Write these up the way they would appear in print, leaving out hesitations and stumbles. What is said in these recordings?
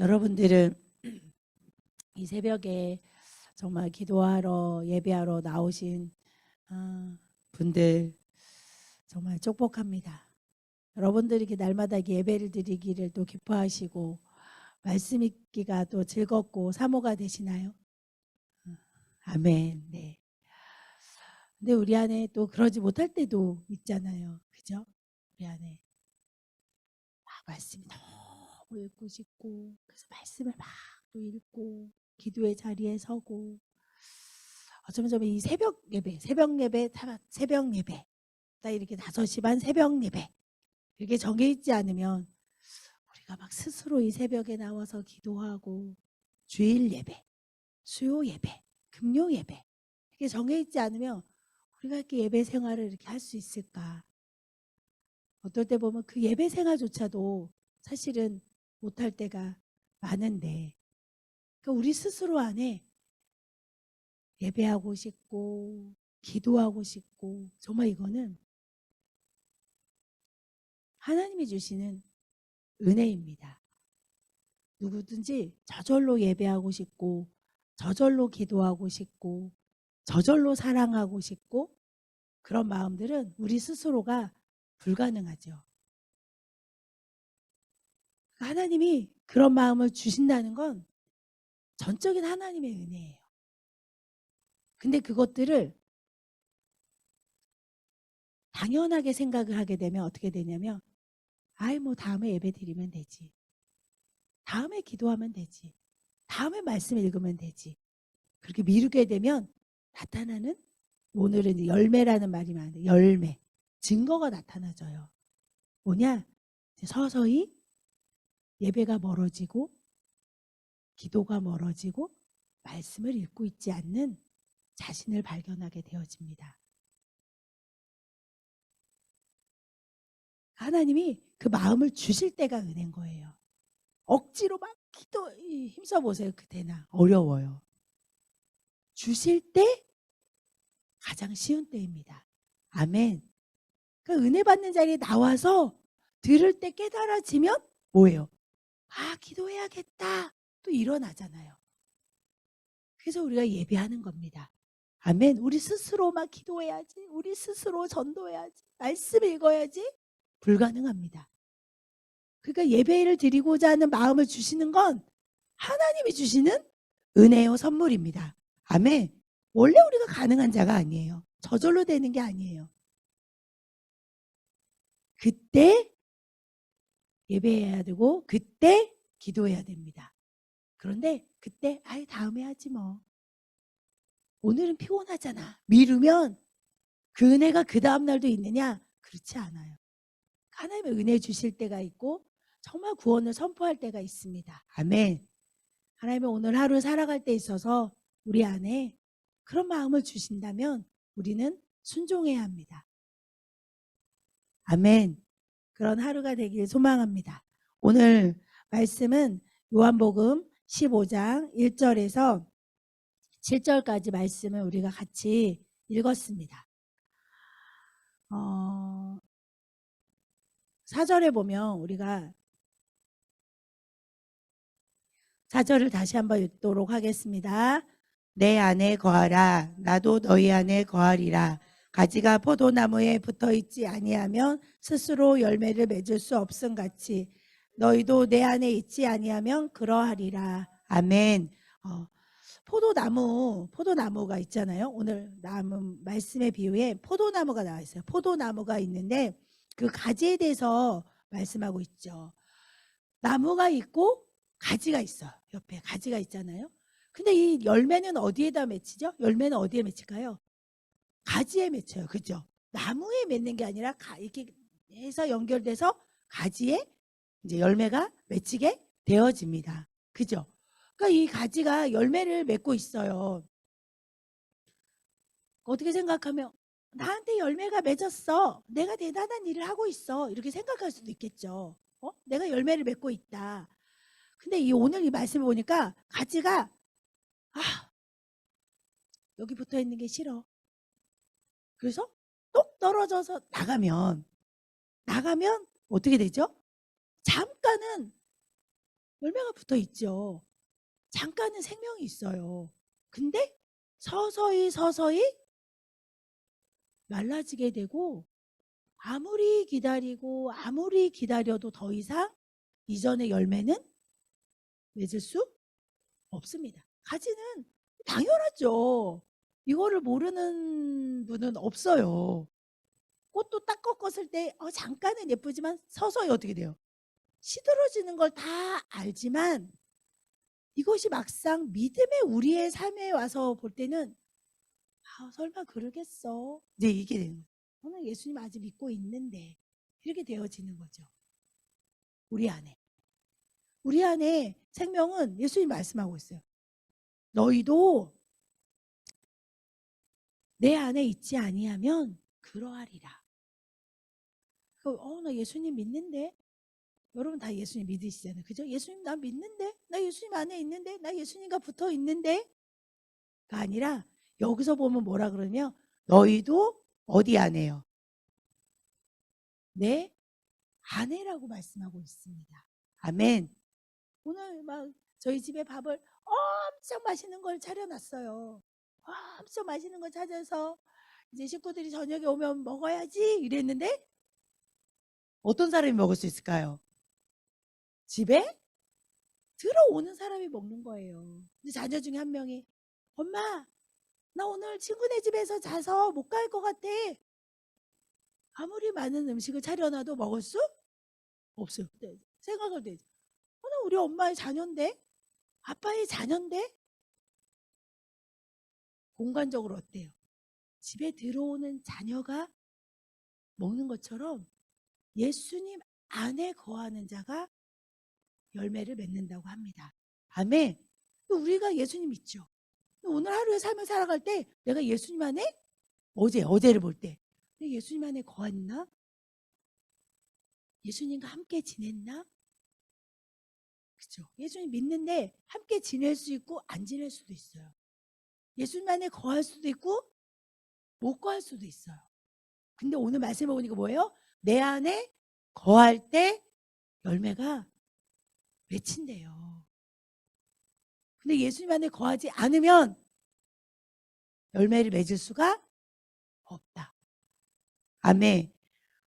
여러분들은 이 새벽에 정말 기도하러 예배하러 나오신 분들 정말 축복합니다. 여러분들이 이렇게 날마다 예배를 드리기를 또 기뻐하시고 말씀 읽기가 또 즐겁고 사모가 되시나요? 아멘. 네. 근데 우리 안에 또 그러지 못할 때도 있잖아요. 그죠? 우리 안에 말씀이 너무 읽고 싶고 그래서 말씀을 막 또 읽고 기도의 자리에 서고 어쩌면 이 새벽 예배 딱 이렇게 5시 반 새벽 예배 이렇게 정해 있지 않으면 우리가 막 스스로 이 새벽에 나와서 기도하고 주일 예배, 수요 예배, 금요 예배 이렇게 정해 있지 않으면 우리가 이렇게 예배 생활을 이렇게 할 수 있을까? 어떨 때 보면 그 예배 생활조차도 사실은 못할 때가 많은데 그러니까 우리 스스로 안에 예배하고 싶고 기도하고 싶고 정말 이거는 하나님이 주시는 은혜입니다. 누구든지 저절로 예배하고 싶고 저절로 기도하고 싶고 저절로 사랑하고 싶고 그런 마음들은 우리 스스로가 불가능하죠. 하나님이 그런 마음을 주신다는 건 전적인 하나님의 은혜예요. 근데 그것들을 당연하게 생각을 하게 되면 어떻게 되냐면 뭐 다음에 예배 드리면 되지. 다음에 기도하면 되지. 다음에 말씀 읽으면 되지. 그렇게 미루게 되면 나타나는 오늘은 이제 열매라는 말이 많은데 열매, 증거가 나타나져요. 뭐냐? 서서히 예배가 멀어지고 기도가 멀어지고 말씀을 읽고 있지 않는 자신을 발견하게 되어집니다. 하나님이 그 마음을 주실 때가 은혜인 거예요. 억지로 막 기도 힘써 보세요. 그때나 어려워요. 주실 때 가장 쉬운 때입니다. 아멘. 그러니까 은혜 받는 자리에 나와서 들을 때 깨달아지면 뭐예요? 기도해야겠다. 또 일어나잖아요. 그래서 우리가 예배하는 겁니다. 아멘. 우리 스스로 막 기도해야지. 우리 스스로 전도해야지. 말씀 읽어야지. 불가능합니다. 그러니까 예배를 드리고자 하는 마음을 주시는 건 하나님이 주시는 은혜요 선물입니다. 아멘. 원래 우리가 가능한 자가 아니에요. 저절로 되는 게 아니에요. 그때 예배해야 되고 그때 기도해야 됩니다. 그런데 그때 다음에 하지 뭐. 오늘은 피곤하잖아. 미루면 그 은혜가 그 다음 날도 있느냐? 그렇지 않아요. 하나님의 은혜 주실 때가 있고 정말 구원을 선포할 때가 있습니다. 아멘. 하나님은 오늘 하루 살아갈 때 있어서 우리 안에 그런 마음을 주신다면 우리는 순종해야 합니다. 아멘. 그런 하루가 되길 소망합니다. 오늘 말씀은 요한복음 15장 1절에서 7절까지 말씀을 우리가 같이 읽었습니다. 4절에 보면 우리가 4절을 다시 한번 읽도록 하겠습니다. 내 안에 거하라. 나도 너희 안에 거하리라. 가지가 포도나무에 붙어있지 아니하면 스스로 열매를 맺을 수 없음같이 너희도 내 안에 있지 아니하면 그러하리라. 아멘. 포도나무가 있잖아요. 오늘 나무 말씀의 비유에 포도나무가 나와 있어요. 포도나무가 있는데 그 가지에 대해서 말씀하고 있죠. 나무가 있고 가지가 있어요. 옆에 가지가 있잖아요. 근데 이 열매는 어디에다 맺히죠? 열매는 어디에 맺힐까요? 가지에 맺혀요. 그죠? 나무에 맺는 게 아니라 이렇게 해서 연결돼서 가지에 이제 열매가 맺히게 되어집니다. 그죠? 그러니까 이 가지가 열매를 맺고 있어요. 어떻게 생각하면 나한테 열매가 맺었어. 내가 대단한 일을 하고 있어. 이렇게 생각할 수도 있겠죠. 내가 열매를 맺고 있다. 근데 오늘 이 말씀을 보니까 가지가 여기 붙어 있는 게 싫어. 그래서 똑 떨어져서 나가면 어떻게 되죠? 잠깐은 열매가 붙어 있죠. 잠깐은 생명이 있어요. 근데 서서히 말라지게 되고 아무리 기다려도 더 이상 이전의 열매는 맺을 수 없습니다. 가지는 당연하죠. 이거를 모르는 분은 없어요. 꽃도 딱 꺾었을 때 잠깐은 예쁘지만 서서히 어떻게 돼요? 시들어지는 걸 다 알지만 이것이 막상 믿음의 우리의 삶에 와서 볼 때는 설마 그러겠어. 이제 이게 되는 거예요. 저는 예수님 아직 믿고 있는데 이렇게 되어지는 거죠. 우리 안에 생명은 예수님 말씀하고 있어요. 너희도 내 안에 있지 아니하면 그러하리라. 나 예수님 믿는데. 여러분 다 예수님 믿으시잖아요. 그죠? 예수님 나 믿는데? 나 예수님 안에 있는데? 나 예수님과 붙어 있는데? 가 아니라 여기서 보면 뭐라 그러냐면 너희도 어디 안에요? 내 안에라고 말씀하고 있습니다. 아멘. 오늘 막 저희 집에 밥을 엄청 맛있는 걸 차려놨어요. 엄청 맛있는 걸 찾아서 이제 식구들이 저녁에 오면 먹어야지 이랬는데 어떤 사람이 먹을 수 있을까요? 집에 들어오는 사람이 먹는 거예요. 근데 자녀 중에 한 명이 엄마 나 오늘 친구네 집에서 자서 못 갈 것 같아. 아무리 많은 음식을 차려놔도 먹을 수 없어요. 생각을 해. 오늘 우리 엄마의 자녀인데 아빠의 자녀인데 공간적으로 어때요? 집에 들어오는 자녀가 먹는 것처럼 예수님 안에 거하는 자가 열매를 맺는다고 합니다. 아멘. 우리가 예수님 믿죠. 오늘 하루의 삶을 살아갈 때 내가 예수님 안에 어제를 볼 때 예수님 안에 거했나? 예수님과 함께 지냈나? 그렇죠. 예수님 믿는데 함께 지낼 수 있고 안 지낼 수도 있어요. 예수님 안에 거할 수도 있고 못 거할 수도 있어요. 근데 오늘 말씀을 보니까 뭐예요? 내 안에 거할 때 열매가 맺힌대요. 근데 예수님 안에 거하지 않으면 열매를 맺을 수가 없다. 아멘.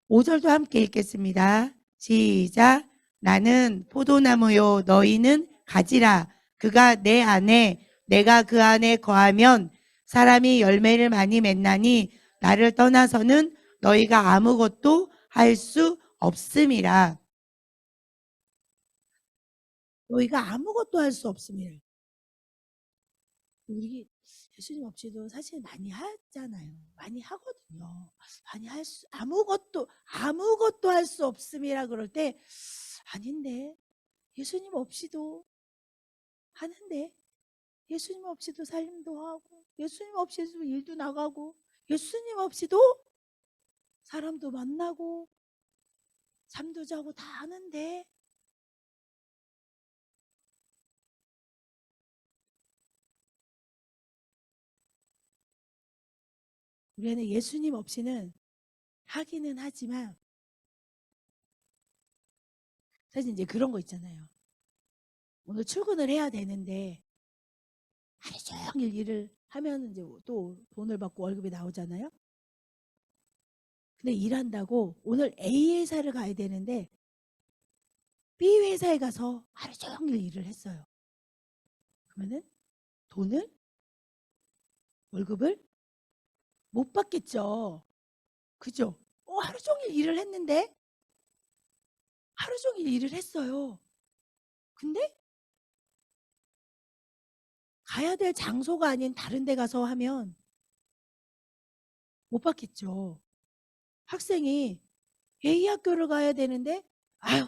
5절도 함께 읽겠습니다. 시작. 나는 포도나무요 너희는 가지라. 그가 내 안에 내가 그 안에 거하면 사람이 열매를 많이 맺나니 나를 떠나서는 너희가 아무것도 할 수 없음이라. 너희가 아무것도 할 수 없음이라. 우리 예수님 없이도 사실 많이 하잖아요. 많이 하거든요. 많이 아무것도 할 수 없음이라 그럴 때 아닌데 예수님 없이도 하는데 예수님 없이도 살림도 하고 예수님 없이도 일도 나가고 예수님 없이도 사람도 만나고 잠도 자고 다 하는데 우리는 예수님 없이는 하기는 하지만 사실 이제 그런 거 있잖아요. 오늘 출근을 해야 되는데 하루 종일 일을 하면 이제 또 돈을 받고 월급이 나오잖아요. 근데 일한다고 오늘 A 회사를 가야 되는데 B 회사에 가서 하루 종일 일을 했어요. 그러면은 월급을 못 받겠죠. 그죠? 하루 종일 일을 했는데 하루 종일 일을 했어요. 근데 가야 될 장소가 아닌 다른 데 가서 하면 못 받겠죠. 학생이 A 학교를 가야 되는데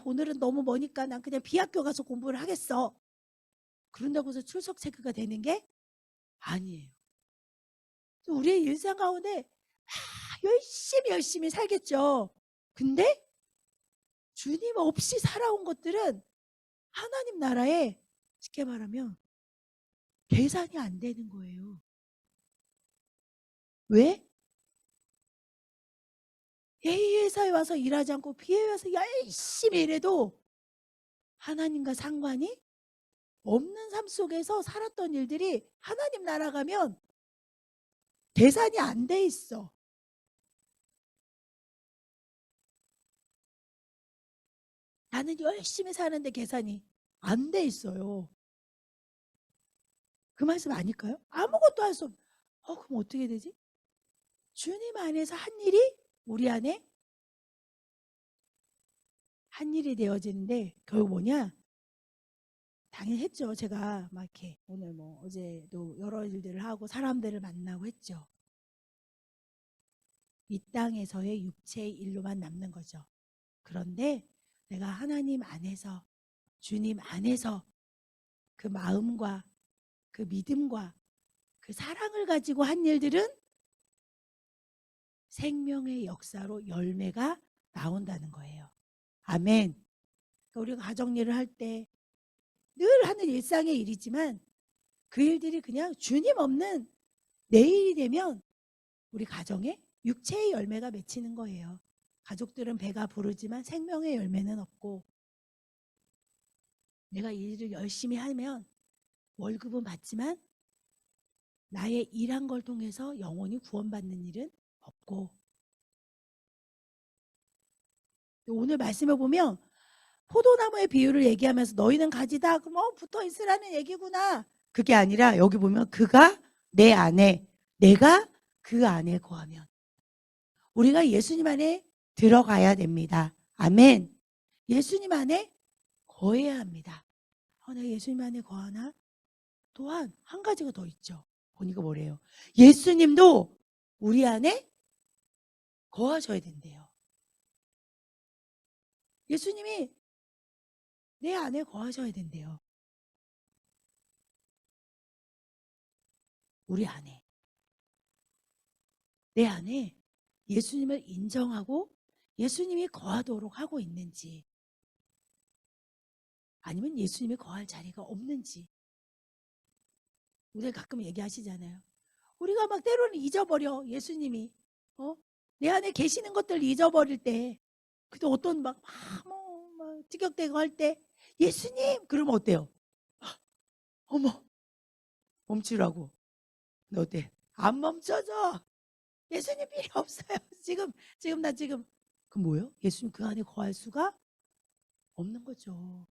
오늘은 너무 머니까 난 그냥 B 학교 가서 공부를 하겠어. 그런다고 해서 출석 체크가 되는 게 아니에요. 우리의 일상 가운데 열심히 살겠죠. 근데 주님 없이 살아온 것들은 하나님 나라에 쉽게 말하면 계산이 안 되는 거예요. 왜? A 회사에 와서 일하지 않고 B 회사에 와서 열심히 일해도 하나님과 상관이 없는 삶 속에서 살았던 일들이 하나님 나라 가면 계산이 안 돼 있어. 나는 열심히 사는데 계산이 안 돼 있어요. 그 말씀 아닐까요? 아무것도 할 수 없. 그럼 어떻게 되지? 주님 안에서 한 일이 우리 안에 한 일이 되어지는데 결국 뭐냐? 당연히 했죠. 제가 막 이렇게 오늘 뭐 어제도 여러 일들을 하고 사람들을 만나고 했죠. 이 땅에서의 육체의 일로만 남는 거죠. 그런데 내가 하나님 안에서 주님 안에서 그 마음과 그 믿음과 그 사랑을 가지고 한 일들은 생명의 역사로 열매가 나온다는 거예요. 아멘. 그러니까 우리가 가정 일을 할 때 늘 하는 일상의 일이지만 그 일들이 그냥 주님 없는 내일이 되면 우리 가정에 육체의 열매가 맺히는 거예요. 가족들은 배가 부르지만 생명의 열매는 없고, 내가 일을 열심히 하면 월급은 받지만 나의 일한 걸 통해서 영혼이 구원받는 일은 없고, 오늘 말씀을 보면 포도나무의 비유를 얘기하면서 너희는 가지다 그럼 붙어 있으라는 얘기구나. 그게 아니라 여기 보면 그가 내 안에, 내가 그 안에 거하면, 우리가 예수님 안에 들어가야 됩니다. 아멘. 예수님 안에 거해야 합니다. 내가 예수님 안에 거하나? 또한 한 가지가 더 있죠. 보니까 뭐래요? 예수님도 우리 안에 거하셔야 된대요. 예수님이 내 안에 거하셔야 된대요. 우리 안에. 내 안에 예수님을 인정하고 예수님이 거하도록 하고 있는지, 아니면 예수님이 거할 자리가 없는지. 우리가 가끔 얘기하시잖아요. 우리가 막 때로는 잊어버려. 예수님이 내 안에 계시는 것들 잊어버릴 때, 그때 어떤 막 티격태격 할 때 예수님 그러면 어때요? 어머, 멈추라고. 너 어때? 안 멈춰져. 예수님 필요 없어요. 지금 나 지금. 그럼 뭐예요? 예수님 그 안에 거할 수가 없는 거죠.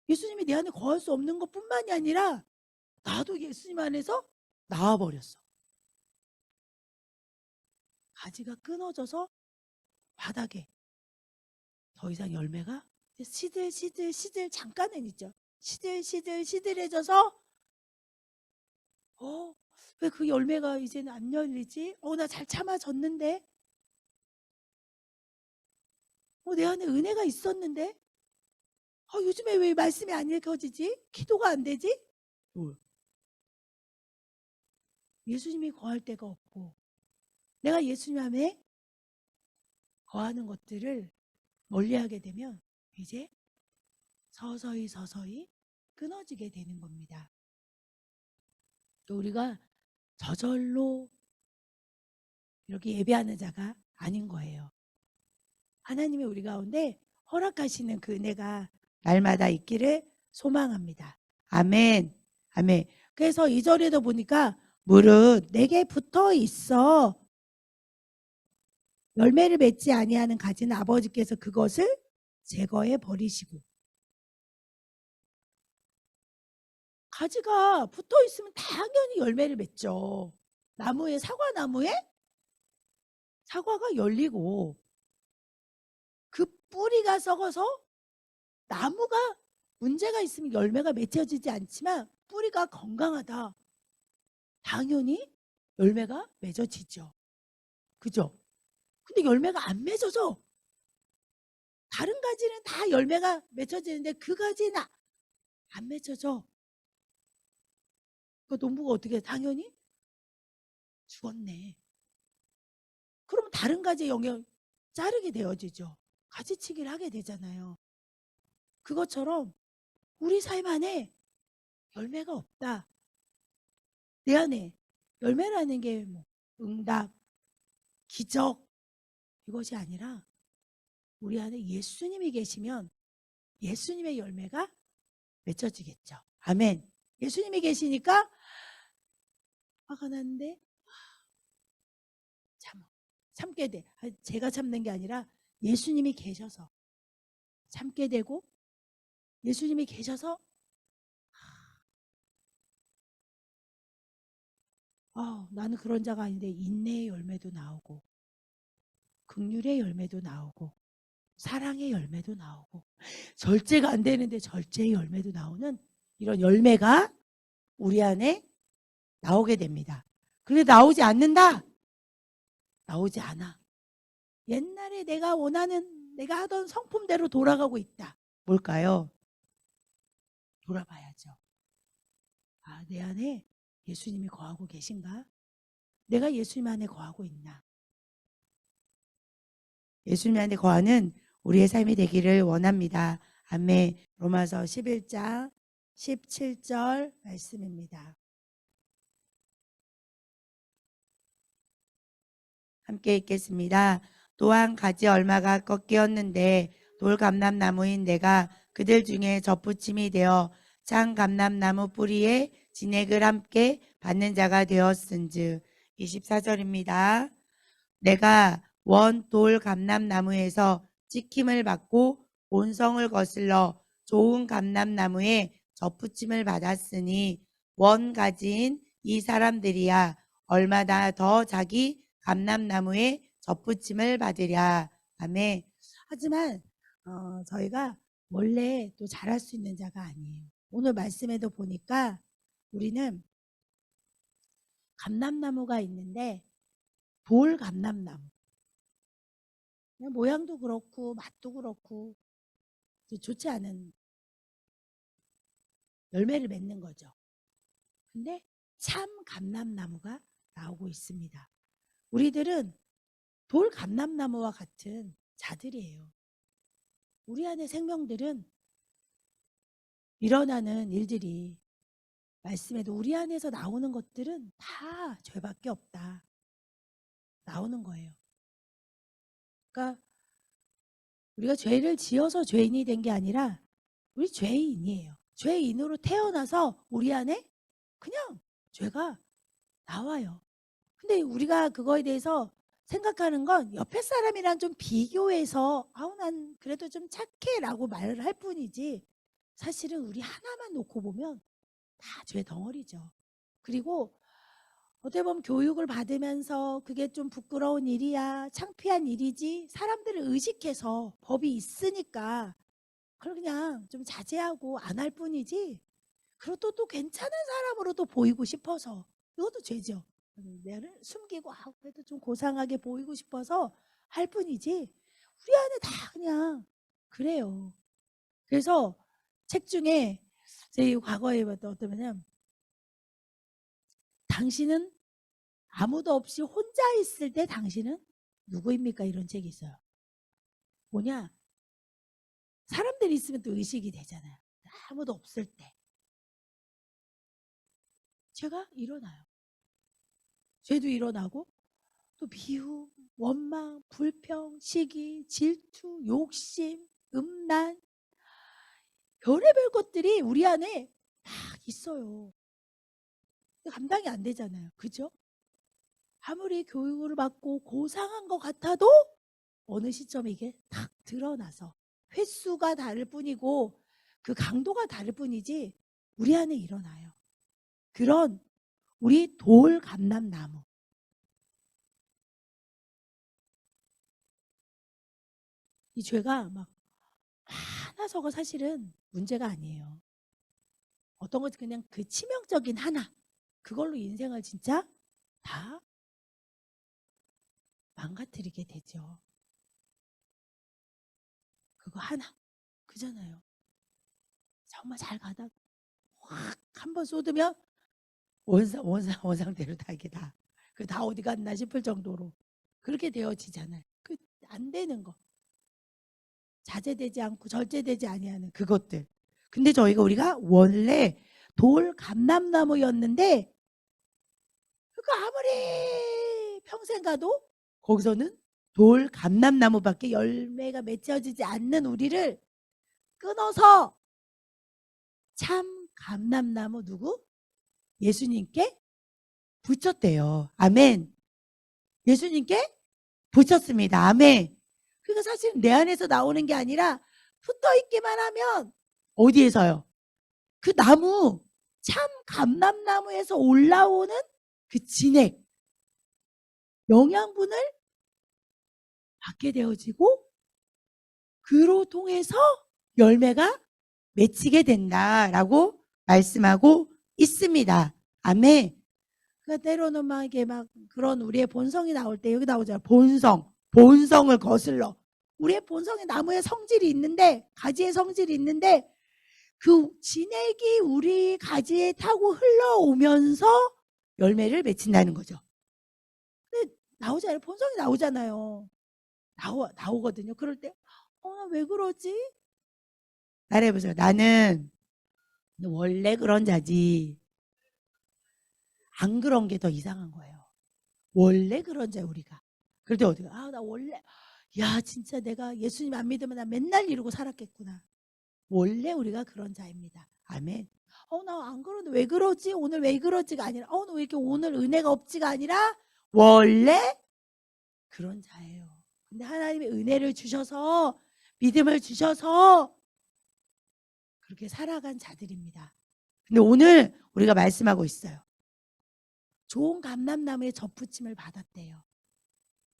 예수님이 내 안에 거할 수 없는 것뿐만이 아니라 나도 예수님 안에서 나와버렸어. 가지가 끊어져서 바닥에 더 이상 열매가 시들 잠깐은 있죠. 시들해져서 왜 그 열매가 이제는 안 열리지? 나 잘 참아졌는데? 내 안에 은혜가 있었는데? 요즘에 왜 말씀이 안 읽혀지지? 기도가 안 되지? 예수님이 거할 데가 없고, 내가 예수님 안에 거하는 것들을 멀리하게 되면 이제 서서히 끊어지게 되는 겁니다. 또 우리가 저절로 이렇게 예배하는 자가 아닌 거예요. 하나님이 우리 가운데 허락하시는 그 은혜가 날마다 있기를 소망합니다. 아멘. 아멘. 그래서 2절에도 보니까 무릇 내게 붙어 있어 열매를 맺지 아니하는 가지는 아버지께서 그것을 제거해 버리시고. 가지가 붙어 있으면 당연히 열매를 맺죠. 나무에, 사과나무에 사과가 열리고, 그 뿌리가 썩어서 나무가 문제가 있으면 열매가 맺혀지지 않지만 뿌리가 건강하다, 당연히 열매가 맺어지죠. 그죠? 근데 열매가 안 맺어져. 다른 가지는 다 열매가 맺혀지는데 그 가지는 안 맺혀져. 그 농부가 어떻게 해? 당연히 죽었네. 그럼 다른 가지의 영역 자르게 되어지죠. 가지치기를 하게 되잖아요. 그것처럼 우리 삶 안에 열매가 없다. 내 안에 열매라는 게 뭐 응답, 기적 이것이 아니라 우리 안에 예수님이 계시면 예수님의 열매가 맺혀지겠죠. 아멘. 예수님이 계시니까 화가 나는데 참게 돼. 제가 참는 게 아니라 예수님이 계셔서 참게 되고, 예수님이 계셔서 나는 그런 자가 아닌데 인내의 열매도 나오고 긍휼의 열매도 나오고 사랑의 열매도 나오고 절제가 안 되는데 절제의 열매도 나오는 이런 열매가 우리 안에 나오게 됩니다. 그런데 나오지 않는다? 나오지 않아. 옛날에 내가 하던 성품대로 돌아가고 있다. 뭘까요? 돌아봐야죠. 내 안에 예수님이 거하고 계신가? 내가 예수님 안에 거하고 있나? 예수님 안에 거하는 우리의 삶이 되기를 원합니다. 아멘. 로마서 11장 17절 말씀입니다. 함께 읽겠습니다. 또한 가지 얼마가 꺾이었는데 돌감람나무인 내가 그들 중에 젖붙임이 되어 참 감람나무 뿌리에 진액을 함께 받는 자가 되었은즉. 24절입니다. 내가 원 돌 감람나무에서 찍힘을 받고 본성을 거슬러 좋은 감람나무에 젖붙임을 받았으니 원 가지인 이 사람들이야 얼마나 더 자기 감람나무에 젖붙임을 받으랴. 아멘. 하지만 저희가 원래 또 잘할 수 있는 자가 아니에요. 오늘 말씀에도 보니까 우리는 감람나무가 있는데 돌 감람나무, 모양도 그렇고 맛도 그렇고 좋지 않은 열매를 맺는 거죠. 근데 참 감람나무가 나오고 있습니다. 우리들은 돌 감람나무와 같은 자들이에요. 우리 안에 생명들은 일어나는 일들이 말씀에도 우리 안에서 나오는 것들은 다 죄밖에 없다. 나오는 거예요. 그러니까 우리가 죄를 지어서 죄인이 된 게 아니라 우리 죄인이에요. 죄인으로 태어나서 우리 안에 그냥 죄가 나와요. 근데 우리가 그거에 대해서 생각하는 건 옆에 사람이랑 좀 비교해서 난 그래도 좀 착해 라고 말을 할 뿐이지 사실은 우리 하나만 놓고 보면 다 죄 덩어리죠. 그리고 어떻게 보면 교육을 받으면서 그게 좀 부끄러운 일이야 창피한 일이지 사람들을 의식해서 법이 있으니까 그걸 그냥 좀 자제하고 안 할 뿐이지 그것도 또 괜찮은 사람으로 또 보이고 싶어서 이것도 죄죠. 내를 숨기고 그래도 좀 고상하게 보이고 싶어서 할 뿐이지 우리 안에 다 그냥 그래요. 그래서 책 중에 제 과거에 봤던 어떠냐면 당신은 아무도 없이 혼자 있을 때 당신은 누구입니까? 이런 책이 있어요. 뭐냐? 사람들이 있으면 또 의식이 되잖아요. 아무도 없을 때 죄가 일어나요. 죄도 일어나고 또 미움, 원망, 불평, 시기, 질투, 욕심, 음란 별의별 것들이 우리 안에 막 있어요. 감당이 안 되잖아요. 그죠? 아무리 교육을 받고 고상한 것 같아도 어느 시점에 이게 딱 드러나서 횟수가 다를 뿐이고 그 강도가 다를 뿐이지 우리 안에 일어나요. 그런 우리 돌 감람나무. 이 죄가 막 하나서가 사실은 문제가 아니에요. 어떤 것 그냥 그 치명적인 하나 그걸로 인생을 진짜 다 망가뜨리게 되죠. 그거 하나 그잖아요. 정말 잘 가다 확 한번 쏟으면 원상대로 다 이게 다 그 다 어디 갔나 싶을 정도로 그렇게 되어지잖아요. 그 안 되는 거 자제되지 않고 절제되지 아니하는 그것들. 근데 우리가 원래 돌 감람나무였는데 그 아무리 평생 가도 거기서는 돌 감람나무밖에 열매가 맺혀지지 않는 우리를 끊어서 참 감람나무 누구? 예수님께 붙였대요. 아멘. 예수님께 붙였습니다. 아멘. 그러니까 사실은 내 안에서 나오는 게 아니라 붙어 있기만 하면 어디에서요? 그 나무, 참 감람나무에서 올라오는 그 진액, 영양분을 받게 되어지고 그로 통해서 열매가 맺히게 된다라고 말씀하고 있습니다. 아멘. 그러니까 때로는 막 이게 막 그런 우리의 본성이 나올 때 여기 나오잖아요. 본성을 거슬러. 우리의 본성에 나무의 성질이 있는데, 가지의 성질이 있는데 그 진액이 우리 가지에 타고 흘러오면서 열매를 맺힌다는 거죠. 근데 나오잖아요. 본성이 나오잖아요. 나오거든요. 그럴 때 왜 그러지? 말해보세요. 나는 원래 그런 자지. 안 그런 게 더 이상한 거예요. 원래 그런 자야 우리가. 그럴 때 어디가? 나 원래 야 진짜 내가 예수님 안 믿으면 나 맨날 이러고 살았겠구나. 원래 우리가 그런 자입니다. 아멘. 나 안 그러는데 왜 그러지? 오늘 왜 그러지가 아니라 나 왜 이렇게 오늘 은혜가 없지가 아니라 원래 그런 자예요. 근데 하나님이 은혜를 주셔서 믿음을 주셔서 그렇게 살아간 자들입니다. 근데 오늘 우리가 말씀하고 있어요. 좋은 감람나무에 접붙임을 받았대요.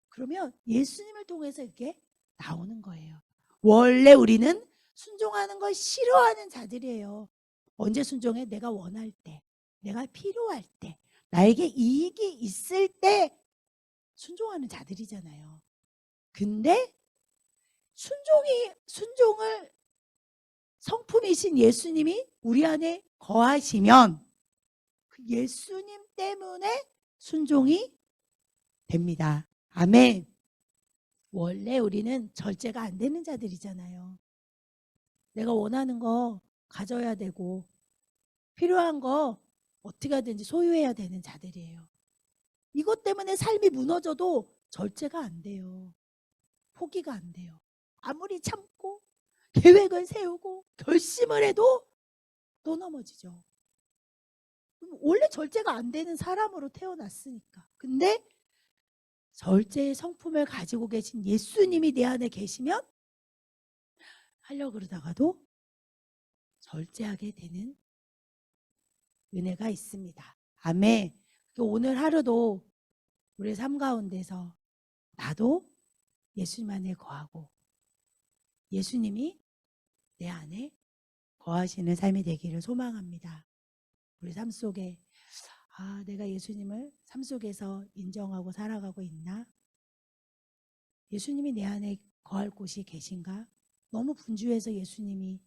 그러면 예수님을 통해서 이렇게 나오는 거예요. 원래 우리는 순종하는 걸 싫어하는 자들이에요. 언제 순종해? 내가 원할 때, 내가 필요할 때, 나에게 이익이 있을 때 순종하는 자들이잖아요. 근데 순종을 성품이신 예수님이 우리 안에 거하시면 그 예수님 때문에 순종이 됩니다. 아멘. 원래 우리는 절제가 안 되는 자들이잖아요. 내가 원하는 거 가져야 되고 필요한 거 어떻게 하든지 소유해야 되는 자들이에요. 이것 때문에 삶이 무너져도 절제가 안 돼요. 포기가 안 돼요. 아무리 참고 계획을 세우고 결심을 해도 또 넘어지죠. 원래 절제가 안 되는 사람으로 태어났으니까. 근데 절제의 성품을 가지고 계신 예수님이 내 안에 계시면 하려고 그러다가도 절제하게 되는 은혜가 있습니다. 아멘. 오늘 하루도 우리의 삶 가운데서 나도 예수님 안에 거하고 예수님이 내 안에 거하시는 삶이 되기를 소망합니다. 우리 삶 속에 내가 예수님을 삶 속에서 인정하고 살아가고 있나? 예수님이 내 안에 거할 곳이 계신가? 너무 분주해서 예수님이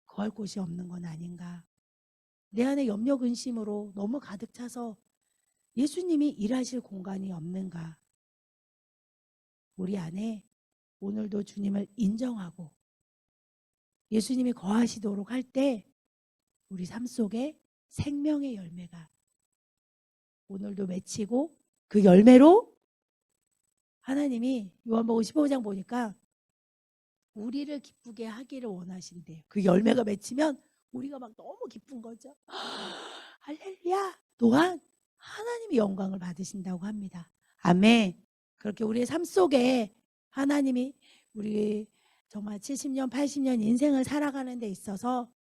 거할 곳이 없는 건 아닌가? 내 안에 염려 근심으로 너무 가득 차서 예수님이 일하실 공간이 없는가? 우리 안에 오늘도 주님을 인정하고 예수님이 거하시도록 할 때 우리 삶 속에 생명의 열매가 오늘도 맺히고 그 열매로 하나님이 요한복음 15장 보니까 우리를 기쁘게 하기를 원하신대요. 그 열매가 맺히면 우리가 막 너무 기쁜 거죠. 할렐루야. 또한 하나님이 영광을 받으신다고 합니다. 아멘. 그렇게 우리의 삶 속에 하나님이 우리 정말 70년, 80년 인생을 살아가는 데 있어서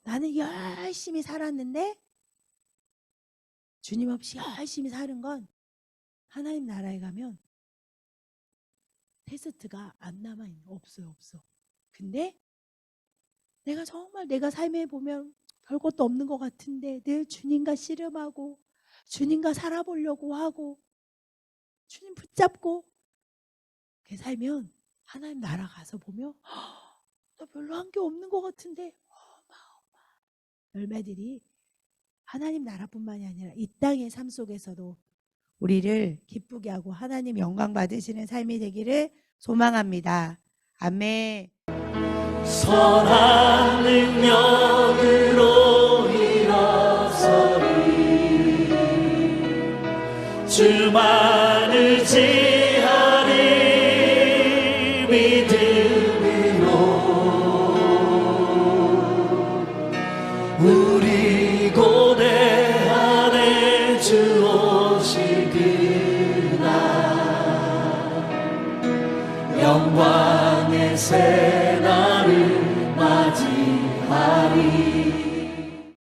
나는 열심히 살았는데 주님 없이 열심히 사는 건 하나님 나라에 가면 테스트가 안 남아있는 없어요. 근데 내가 정말 내가 삶에 보면 별것도 없는 것 같은데 늘 주님과 씨름하고 주님과 살아보려고 하고 주님 붙잡고 그렇게 살면 하나님 나라 가서 보면 나 별로 한 게 없는 것 같은데 열매들이 하나님 나라뿐만이 아니라 이 땅의 삶 속에서도 우리를 기쁘게 하고 하나님 영광 받으시는 삶이 되기를 소망합니다. 아멘. 선한 능력으로 일어서리 주만을 지하리 믿음으로 우리 고대 안에 주 오실 그날 영광의 새